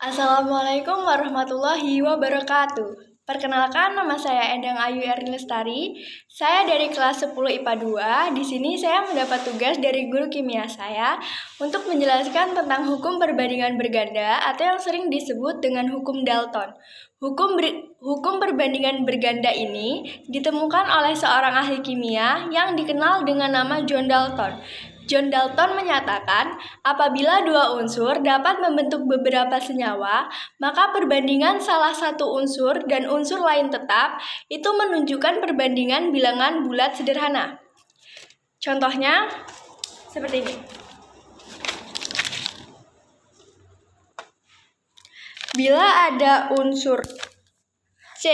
Assalamualaikum warahmatullahi wabarakatuh. Perkenalkan, nama saya Endang Ayu Erni Lestari. Saya dari kelas 10 IPA 2. Di sini saya mendapat tugas dari guru kimia saya untuk menjelaskan tentang hukum perbandingan berganda atau yang sering disebut dengan hukum Dalton. Hukum perbandingan berganda ini ditemukan oleh seorang ahli kimia yang dikenal dengan nama John Dalton. John Dalton menyatakan, apabila dua unsur dapat membentuk beberapa senyawa, maka perbandingan salah satu unsur dan unsur lain tetap itu menunjukkan perbandingan bilangan bulat sederhana. Contohnya seperti ini. Bila ada unsur C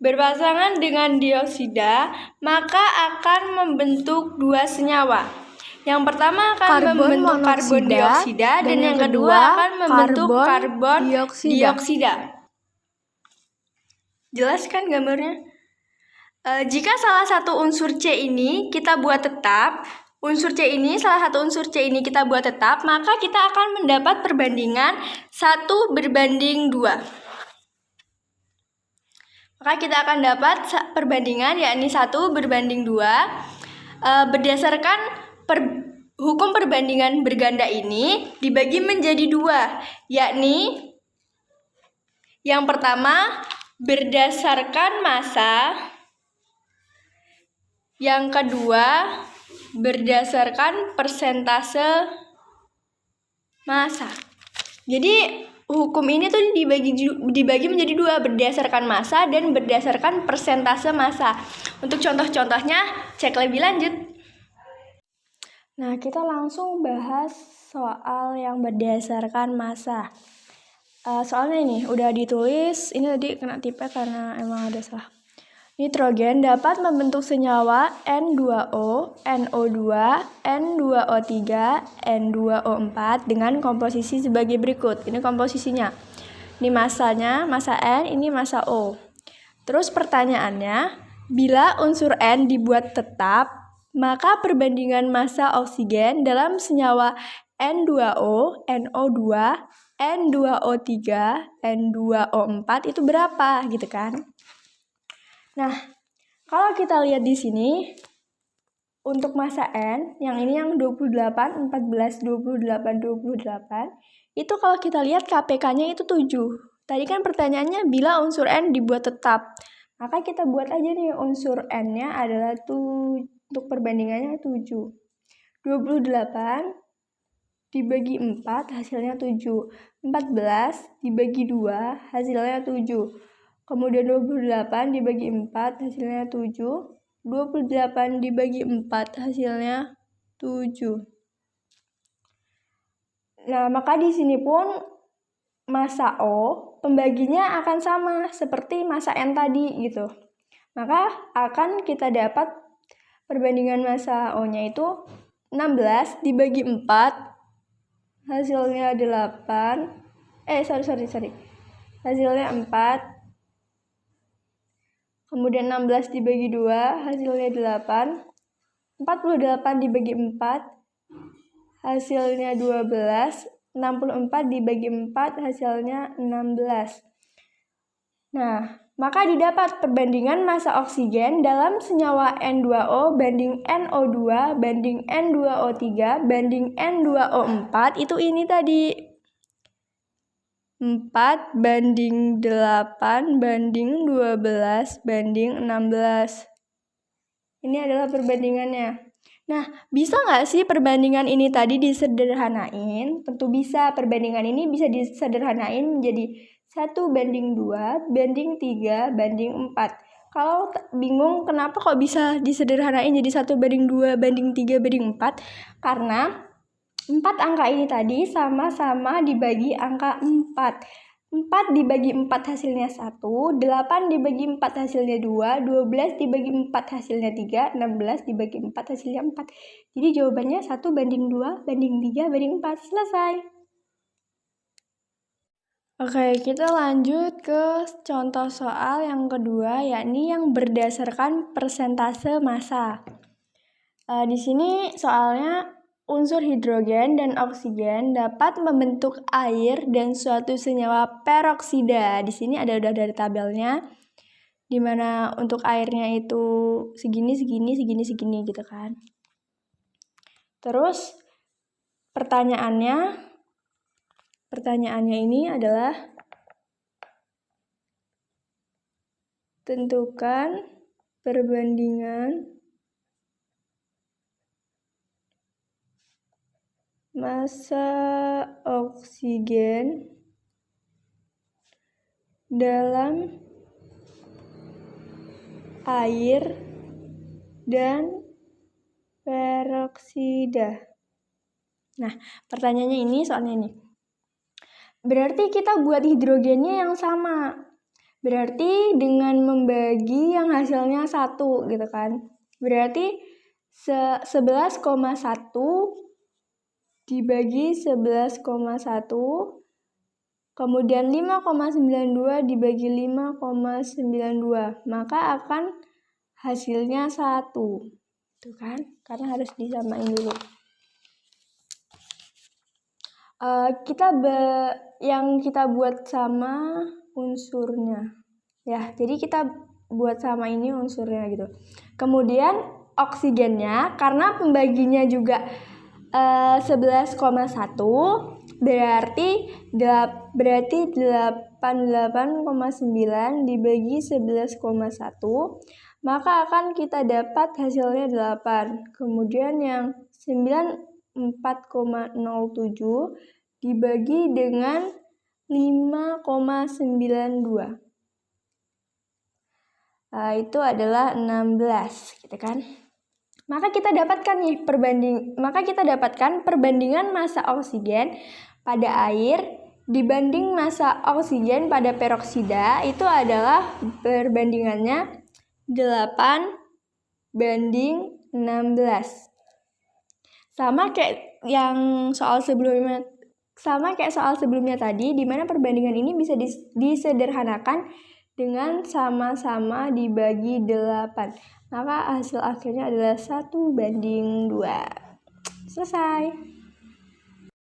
berpasangan dengan dioksida, maka akan membentuk dua senyawa. Yang pertama akan membentuk karbon dioksida dan yang kedua akan membentuk karbon dioksida. Jelas kan gambarnya? Jika salah satu unsur C ini kita buat tetap, salah satu unsur C ini kita buat tetap, maka kita akan mendapat perbandingan 1:2. Maka kita akan dapat perbandingan yakni 1:2. Berdasarkan hukum perbandingan berganda ini dibagi menjadi dua, yakni yang pertama berdasarkan massa, yang kedua berdasarkan persentase massa. Jadi hukum ini tuh dibagi menjadi dua, berdasarkan massa dan berdasarkan persentase massa. Untuk contoh-contohnya cek lebih lanjut. Nah, kita langsung bahas soal yang berdasarkan massa. Soalnya ini udah ditulis, ini tadi kena tipe karena emang ada salah. Nitrogen dapat membentuk senyawa N2O, NO2, N2O3, N2O4 dengan komposisi sebagai berikut. Ini komposisinya. Ini massanya, massa N, ini massa O. Terus pertanyaannya, bila unsur N dibuat tetap, maka perbandingan massa oksigen dalam senyawa N2O, NO2, N2O3, N2O4 itu berapa gitu kan? Nah, kalau kita lihat di sini untuk massa N, yang ini yang 28, 14, 28, 28, itu kalau kita lihat KPK-nya itu 7. Tadi kan pertanyaannya bila unsur N dibuat tetap. Maka kita buat aja nih unsur N-nya adalah untuk perbandingannya 7. 28 dibagi 4 hasilnya 7. 14 dibagi 2 hasilnya 7. Kemudian 28 dibagi 4 hasilnya 7. 28 dibagi 4 hasilnya 7. Nah, maka di sini pun massa O pembaginya akan sama seperti massa N tadi gitu. Maka akan kita dapat perbandingan massa O-nya itu 16 dibagi 4 hasilnya 8. Hasilnya 4. Kemudian 16 dibagi 2 hasilnya 8. 48 dibagi 4 hasilnya 12. 64 dibagi 4 hasilnya 16. Nah, maka didapat perbandingan massa oksigen dalam senyawa N2O banding NO2 banding N2O3 banding N2O4 itu ini tadi 4 banding 8 banding 12 banding 16. Ini adalah perbandingannya. Nah, bisa nggak sih perbandingan ini tadi disederhanain? Tentu bisa, perbandingan ini bisa disederhanain menjadi 1:2 banding 3 banding 4. Kalau bingung kenapa kok bisa disederhanain jadi 1:2 banding 3 banding 4? Karena 4 angka ini tadi sama-sama dibagi angka 4. 4 dibagi 4 hasilnya 1, 8 dibagi 4 hasilnya 2, 12 dibagi 4 hasilnya 3, 16 dibagi 4 hasilnya 4. Jadi jawabannya 1:2 banding 3 banding 4. Selesai. Oke, kita lanjut ke contoh soal yang kedua, yakni yang berdasarkan persentase massa. Di sini soalnya unsur hidrogen dan oksigen dapat membentuk air dan suatu senyawa peroksida. Di sini udah dari tabelnya, di mana untuk airnya itu segini gitu kan. Terus pertanyaannya ini adalah tentukan perbandingan massa oksigen dalam air dan peroksida. Nah, pertanyaannya ini soalnya ini. Berarti kita buat hidrogennya yang sama. Berarti dengan membagi yang hasilnya 1 gitu kan. Berarti 11,1 dibagi 11,1, kemudian 5,92 dibagi 5,92, maka akan hasilnya 1. Tuh kan, karena harus disamain dulu. Yang kita buat sama unsurnya. Ya, jadi kita buat sama ini unsurnya gitu. Kemudian oksigennya, karena pembaginya juga 11,1, berarti 88,9 dibagi 11,1, maka akan kita dapat hasilnya 8. Kemudian yang 94,07 dibagi dengan 5,92. Itu adalah 16, gitu kan? Maka kita dapatkan perbandingan massa oksigen pada air dibanding massa oksigen pada peroksida itu adalah perbandingannya 8:16. Sama kayak soal sebelumnya tadi, di mana perbandingan ini bisa disederhanakan dengan sama-sama dibagi 8. Maka hasil akhirnya adalah 1:2. Selesai.